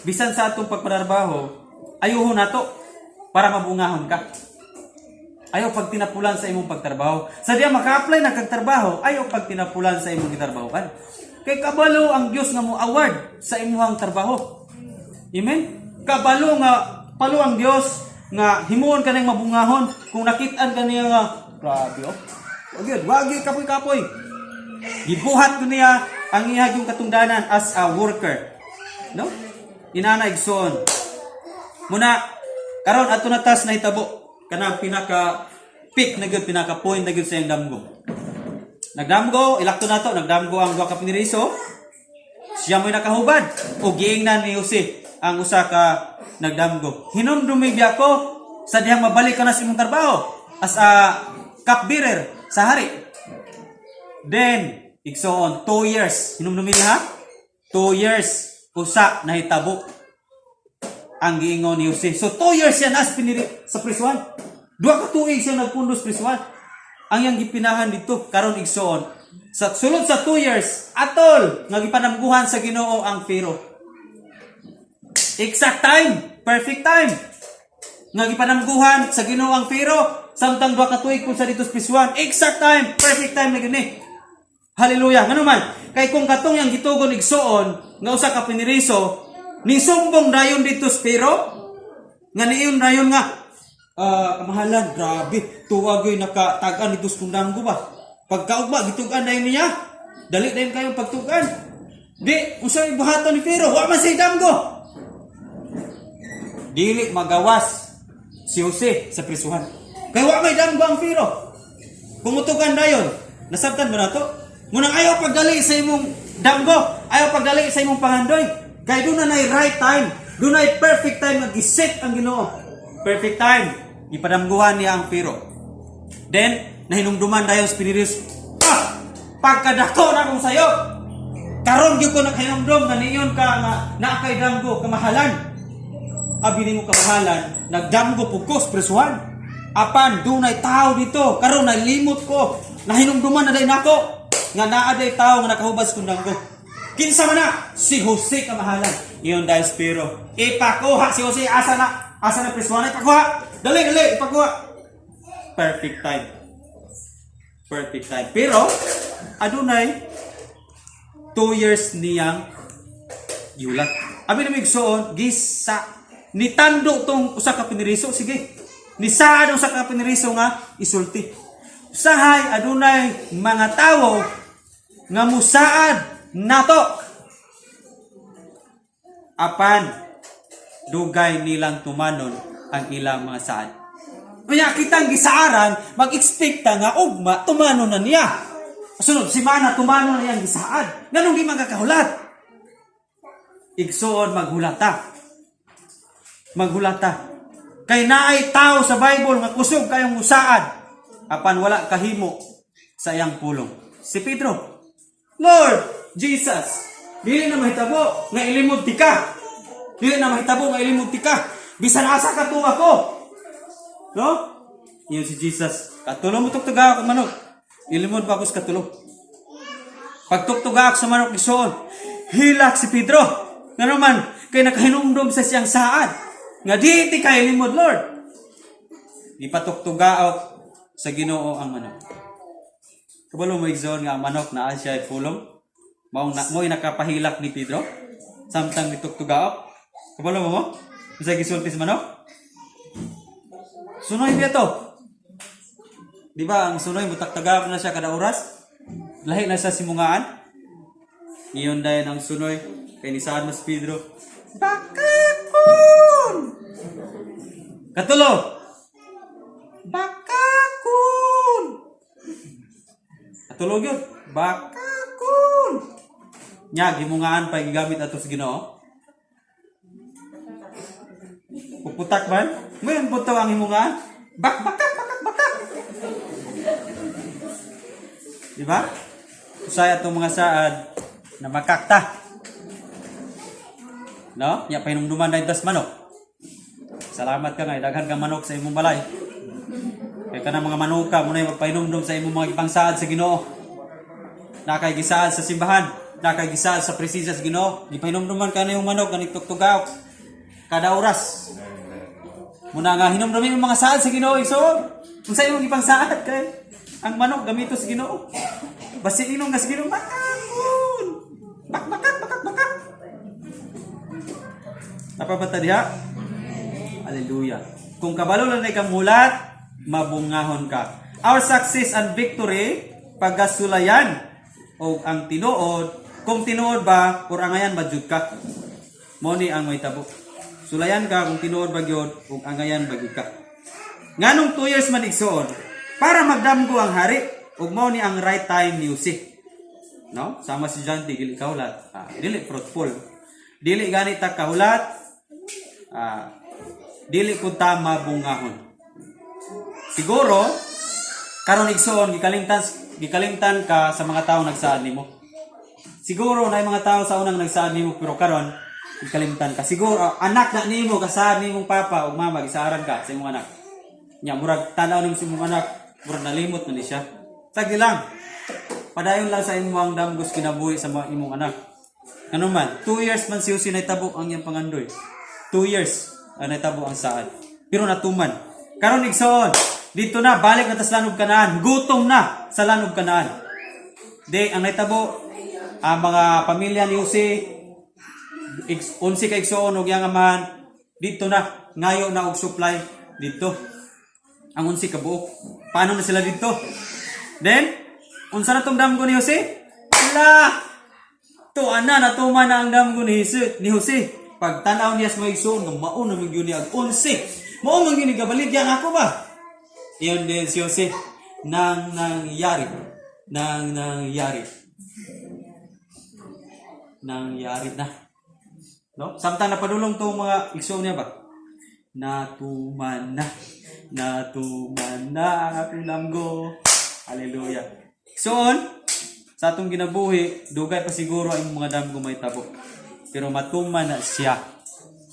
bisan sa atong pagpanarbaho, ayuhon nato para mabungahon ka. Ayaw pag tinapulan sa imong pagtrabaho. Sa diya maka-apply na kag trabaho, ayaw pag tinapulan sa imong gitrabahoan. Kay kabalo ang Dios nga mo award sa imong trabaho. Amen? Kabalo nga palo ang Dios nga himuon ka nang mabungahon kung nakit-an ka niya nga grabe oh. Wagi kapoy-kapoy. Gibuhat ko niya ang iyang katungdanan as a worker. No? Inana igsoon. Muna karon ato na tas na hitabo kanang pinaka peak na gyud, pinaka point na gyud sa iyang damgo. Nagdamgo, ilakto nato, nagdamgo ang duha ka piniriso. Siya mo'y nakahubad o giingnan ni Jose ang usa ka nagdamgo. Hinumdumi biya ko sa dihang mabalik ka na sa imong trabaho as a cupbearer sa hari. Then igsoon 2 years hinumdumi niya 2 years usa na hitabo ang giingon ni Jose. So 2 years siya nas piniri sa prisuan. 2 ka tuig siya nagpundos prisuan. Ang yang gipinahan dito karon igsoon sa sulod sa 2 years atol nga gipanamguhan sa Ginoo ang Pharaoh. Exact time, perfect time nga gipanamguhan sa Ginoo ang Pharaoh samtang 2 ka tuig kun sa dito sa prisuan. Exact time, perfect time na gini. Hallelujah. Ngano man kay kung katong yang gitugon igsoon nga usa ka piniriso ni sumbong dayon dito sa Pharaoh nga niyon dayon nga kamahalan, grabe, tuwag yung nakatagan dito sa kundanggo ba? Pagkaugma, gitugan na yun niya. Dali na yun kayong pagtugan. Di, usang ibuhaton ni Pharaoh, wa man sa damgo. Dili magawas si Jose sa prisuhan. Kaya wa may damgo ang Pharaoh. Kumutugan na yun, nasabtan mo na to? Munang ayaw pagdali sa imong damgo, ayaw pagdali sa imong pangandoy. Kaya doon na right time, doon na perfect time mag-isip ang Ginoo. Perfect time. Ipadamguhan niya ang Pharaoh. Then, nahinumduman dayon sa piniris. Pagkadako na kong sayo. Karon gyud ko naghinumdum na niyon ka nga naakay damgo kamahalan. Abi nimo kamahalan, nagdamgo pugkos presuhan. Apan dunay tao dito, karon nalimot ko. Nahinumduman na day nako nga naa day tao nga nakahubas kong damgo. Kinsa man na si Jose kamahalan. Iyon dahil sa Pharaoh. Ipakuha si Jose asa na prisuhan ipakuha. Dali, ipakuha. Perfect time. Perfect time. Pero, adunay 2 years niyang yulat. Abi na migsoon, gisa, nitando tong usa ka piniriso, sige. Nisaad usa ka piniriso nga isulti. Usahay adunay mga tawo nga musaad nato. Apan dugay nilang tumanon ang ilang mga saad. Kaya kitang gisaaran, mag-expecta nga ugma, tumano na niya. Sunod, si Mana, tumano na niyang gisaad. Ganun di magkakahulat. Igsoon, maghulata. Maghulata. Kay naay tao sa Bible, nga kusog kayong usaad. Apan wala kahimo sa iyang pulong. Si Pedro, Lord Jesus, dili na mahitabo nga ilimod ti ka. Dili na mahitabo nga ilimod ti ka. Bisan asa ka tuwa ko. No? Iyon si Jesus. Katulo mo tuktuga ako manok. Ilimod pa ako sa katulo. Pagtuktuga ako sa manok isoon. Hilak si Pedro. Nga naman, kay nakahinumdum sa siyang saad. Nga di iti kay ilimod, Lord. Di patuktuga ako sa Ginoo ang manok. Kabalo mo igsoon nga ang manok na siya ay pulong. Mo'y nakapahilak ni Pedro. Samtang nitugtugaop. Kabalo mo? Isa gisultis manok? Sunoy biya to. Di ba ang sunoy mutak-tagap na siya kada oras? Lahi na siya simungaan. Iyon dahil ang sunoy kay ni saan mas Pedro. Bakakun! Katulo! Bakakun! Katulog yun. Bakakun! Nya, gimungaan pa gigamit ato sa Ginoo. Puputak man? Ngayon po ang himungaan. Bakak! Diba? Usay atong mga saad na makakta. No? Nya pahinumduman na itas manok. Salamat ka nga, daghan kang manok sa imong balay. Kaya ka na mga manuka, muna yung magpahinumdum sa imong mga ipangsaad sa Ginoo. Nakay gisaad sa simbahan, nakay gisaad sa presensya sa Ginoo. Di pahinumduman ka na yung manok na nagtugtugaw kada oras. Muna nga hinumdumin yung mga saad sa Ginoo, igsoon. Kung sa imong ipangsaad kay ang manok gamito sa Ginoo. Basi inom na sa Ginoo, bakakun! Bakak! Napabata diha? Hallelujah. Kung kabalo lang na ikamulat, mabungahon ka. Our success and victory, paggasulayan o ang tinuod, kung tinuod ba, or angayan ba jud ka? Moni ang may tabo. Sulayan ka kung tinuod ba gyud o angayan ba jud ka. Nganong 2 years man igsuon, para magdamgo ang hari, ug mao ni ang right time music. No? Sama si Janty, dili kahulat. Dili fruitful. Dili ganit ta kahulat. Dili ko ta mabungahon. Siguro karon igsoon gikalimtan ka sa mga tawo nagsaad nimo. Siguro na mga tawo sa unang nagsaad nimo pero karon gikalimtan ka. Siguro anak na nimo kasaad nimong papa ug mama gisaaran ka sa imong anak. Nya murag tanaw nimo sa imong anak, murag nalimot man ni siya. Sagdi lang. Padayon lang sa imong damgos kinabuhi sa imong anak. Ano man, 2 years man siya sinaytabo ang iyang pangandoy. 2 years ang naitabo ang saad. Pero natuman. Karon igsoon, dito na balik na sa Lanog Kanaan. Gutom na sa Lanog Kanaan. Di ang naitabo ang mga pamilya ni Jose, 11 ka igsoon og yang amahan, dito na ngayo na og supply dito. Ang 11 ka buok. Paano na sila dito? Then, unsa na tong damgo ni Jose? Wala! Tuan na, natuman na ang damgo ni Jose. Pag tanaw niya sa mga igsoon, mauna mag yun niya ang 11. Mauna mag yun niya, baligyan ako ba? Iyon din si Jose. Nangyari na. No? Samtang napadulong to mga igsoon niya ba? Natuman na ang aking damgo. Hallelujah. Igsoon, sa atong ginabuhi, dugay pa siguro ang mga damgo may tabo. Pero matuman na siya.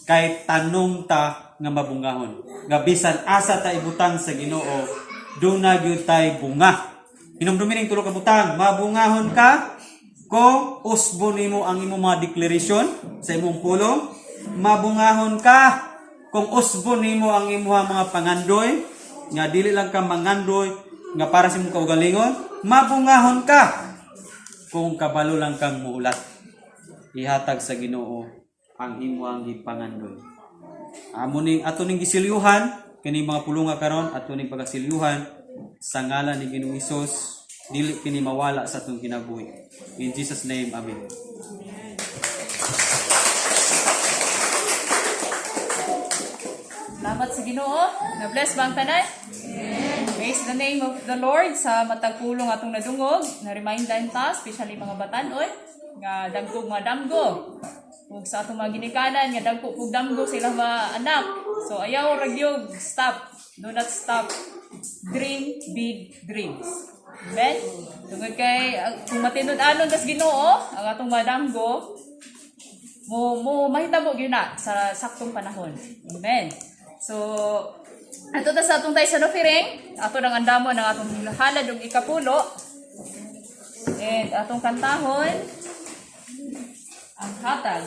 Kahit tanong ta nga mabungahon. Nga bisan asa ta ibutang sa Ginoo, doon na gyud tay bunga. Hinumdumin ning tulo ka butang, mabungahon ka kung usbo nimo ang imong mga declaration sa imong pulong. Mabungahon ka kung usbo nimo ang imong mga pangandoy, nga dili lang ka mangandoy nga para sa imong kaugalingon. Mabungahon ka kung kabalo lang kang muulat. Ihatag sa Ginoo ang imuang gipangandoy. Amo ning ato ning gisilyuhan kini mga pulunga karon, ato ning pagasilyuhan sa ngalan ni Ginoong Hesus, dili kini mawala sa atong kinabuhi. In Jesus name, amen. Salamat sa Ginoo. Na-bless ba ang tanan? Praise the name of the Lord sa matagpulong atong nadungog. Na-remindan ta, especially mga batan-oy, nga dagkog mga damgo. Ug sa atong mga ginikanan, nga dagkog kog damgo sa ilang mga anak. So ayaw ragyog, stop. Do not stop. Dream big dreams. Amen? Tungod kay, kung matinud-anon tas Ginoo, ang atong mga damgo, mo mahitabo gyud na sa saktong panahon. Amen. So, ato ta sa atong tayo sa offering, ato nang andamo ng atong halad ug ikapulo. And atong kantahon ang hatag.